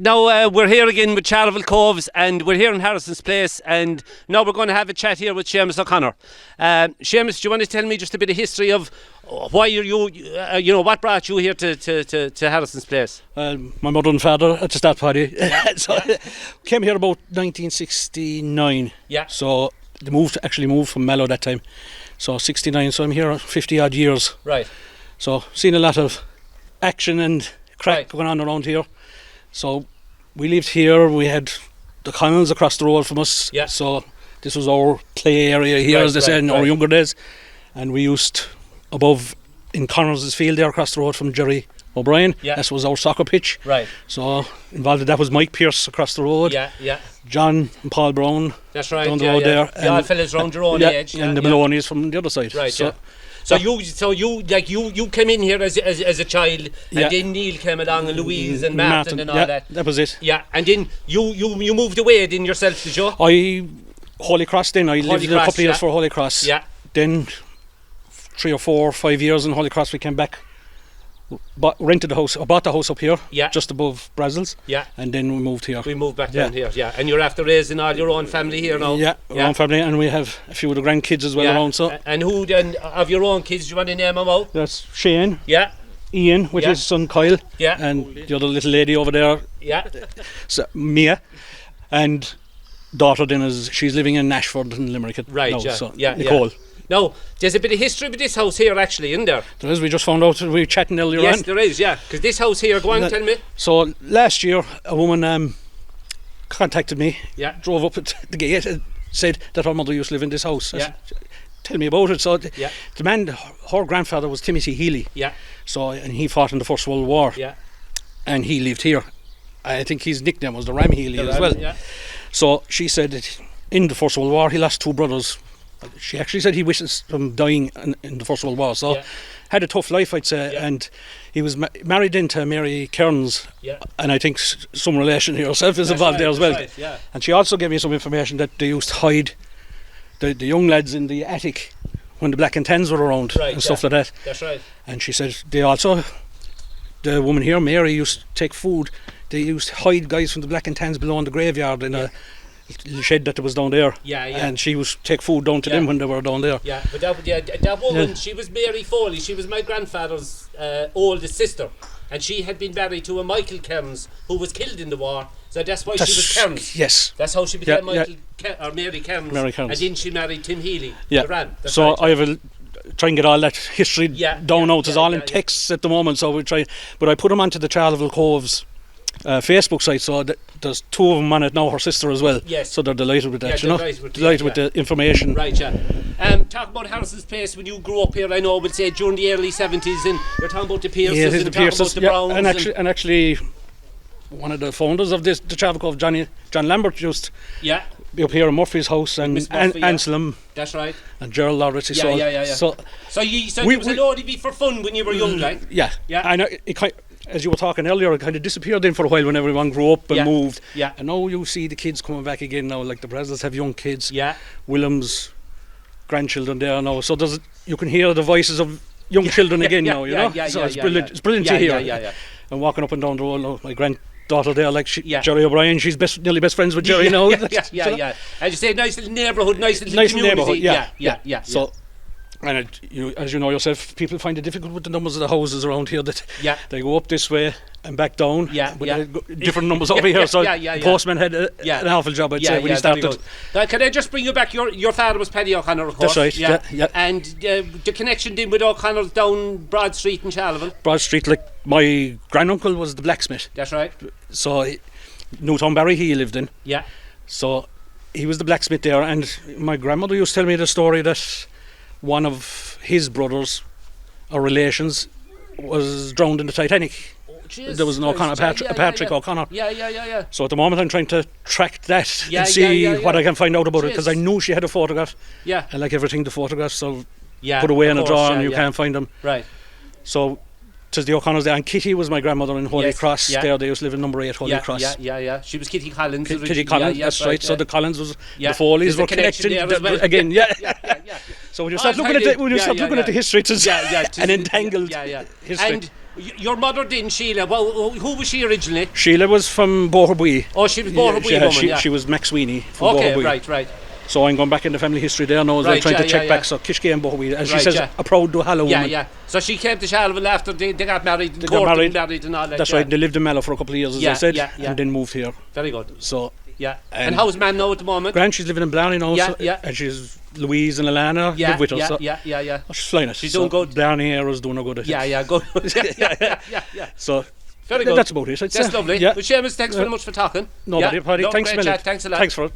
Now we're here again with Charleville Coves, and we're here in Harrison's Place, and now we're going to have a chat here with Seamus O'Connor. Seamus, do you want to tell me just a bit of history of why what brought you here to Harrison's Place? My mother and father at the start, Paudie. Came here about 1969. Yeah. So they actually moved from Mallow that time. So 69, so I'm here 50 odd years. Right. So seen a lot of action and crack going on around here. So we lived here, we had the Connells across the road from us. Yeah. So this was our play area here, as they said, in our younger days. And we used above in Connell's field there across the road from Jerry O'Brien. Yeah. This was our soccer pitch. Right. So involved in that was Mike Pearce across the road. Yeah, yeah. John and Paul Brown. That's right. Down the road there. The odd fellas round your own age. And the Maloney's from the other side. Right. So, So you came in here as a child, and then Neil came along, and Louise and Martin and all that. That was it. Yeah, and then you moved away then yourself, did you? Holy Cross then. I lived a couple of years for Holy Cross. Yeah. Then 3 or 4 or 5 years in Holy Cross we came back. Bought the house up here, just above Brazils. Yeah. And then we moved here. We moved back down here, yeah. And you're after raising all your own family here now? Yeah, our own family, and we have a few of the grandkids as well around. So. And who then, of your own kids, do you want to name them out? That's Shane. Yeah. Ian, with his son Kyle. Yeah. And the other little lady over there. Yeah. So, Mia. And daughter then she's living in Nashford in Limerick right, now. Yeah. So Yeah. Nicole. Now, there's a bit of history with this house here actually, isn't there? There is, we just found out, we were chatting earlier on. Yes, there is, yeah. Because this house here, go on, tell me. So last year, a woman contacted me, drove up at the gate and said that her mother used to live in this house. I said, tell me about it. So the man, her grandfather was Timothy Healy. Yeah. So, and he fought in the First World War. Yeah. And he lived here. I think his nickname was the Ram Healy as well. Yeah. So she said that in the First World War, he lost 2 brothers. She actually said he wishes from dying in the First World War, so had a tough life, I'd say, and he was married into Mary Kearns, and I think some relation herself is involved there as well. Right, yeah. And she also gave me some information that they used to hide the young lads in the attic when the Black and Tans were around and stuff like that. That's right. And she said they also, the woman here, Mary, used to take food. They used to hide guys from the Black and Tans below in the graveyard in a shed that was down there, and she was take food down to them when they were down there. Yeah, but that woman, she was Mary Foley. She was my grandfather's oldest sister, and she had been married to a Michael Kearns who was killed in the war. So that's why she was Kearns. Yes, that's how she became Mary Kearns. Mary Kearns, and then she married Tim Healy. So I will try and get all that history down out. It's all in texts at the moment, so we try. But I put them onto the Charleville Coves Facebook site, so there's 2 of them on it now, her sister as well. Yes. So they're delighted with that, delighted with the information. Right, talk about Harrison's Place when you grew up here. I know, we'll say during the early 70s, and you're talking about the Pearces, and the Pearces, about the Browns. And actually, one of the founders of this, the Charleville Cove, John Lambert, used be up here in Murphy's house, and Anselm. That's right. And Gerald Lawrence. Yeah. So it was a lot of for fun when you were young, like? Yeah. I know, as you were talking earlier, it kind of disappeared then for a while when everyone grew up and moved. Yeah. And now you see the kids coming back again now, like the Brazils have young kids. Yeah. Williams' grandchildren there now. So you can hear the voices of young children again now, you know? So it's brilliant. It's brilliant to hear. Yeah. And walking up and down the road now, my granddaughter there, like Jerry O'Brien, she's nearly best friends with Jerry now. Yeah. As you say, nice little neighbourhood, nice little community. Yeah. So, and as you know yourself, people find it difficult with the numbers of the houses around here that they go up this way and back down with different numbers over here. So the postman had an awful job, I'd say, when he started. Can I just bring you back? Your father was Paddy O'Connor, of course. That's right, yeah. And the connection then with O'Connor down Broad Street in Charleville? Broad Street, like my granduncle was the blacksmith. That's right. So Newtown Barry he lived in. Yeah. So he was the blacksmith there, and my grandmother used to tell me the story that one of his brothers or relations was drowned in the Titanic. There was an O'Connor, Patrick O'Connor. Yeah. So at the moment I'm trying to track that and see what I can find out about it, because I knew she had a photograph. Yeah. And like everything, the photographs, so put away in a drawer and you can't find them. Right. So tis the O'Connors there, and Kitty was my grandmother in Holy Cross. There they used to live in number 8 Holy Cross. Yeah. She was Kitty Collins. Kitty Collins, that's right. So the Collins was the Foleys were connected again. Yeah. So when you start looking at the history, it's an entangled history. And Your mother didn't, Sheila. Well, who was she originally? Sheila was from Boherbue. Oh, she was Boherbue woman, yeah. She was McSweeney from Okay, Boherbue. right. So I'm going back in the family history there now as I'm trying to check back. So Kishke and Boherbue, as she says, a proud Duhallow woman. Yeah. So she came to Charleville after they got married. They got married and all that. That's right. They lived in Mallow for a couple of years, as I said, and then moved here. Very good. So. Yeah. And how's man now at the moment? Grand, she's living in Blarney now. Yeah. And she's Louise and Alana live with her. Yeah. Oh, she's flying it. She's doing good. Blarney here is doing her good. Yeah, good. Yeah. So. Very good. That's about it. That's lovely. Yeah. Well, Seamus, thanks very much for talking. No, Paudie. Thanks a million. Thanks a lot. Thanks for it.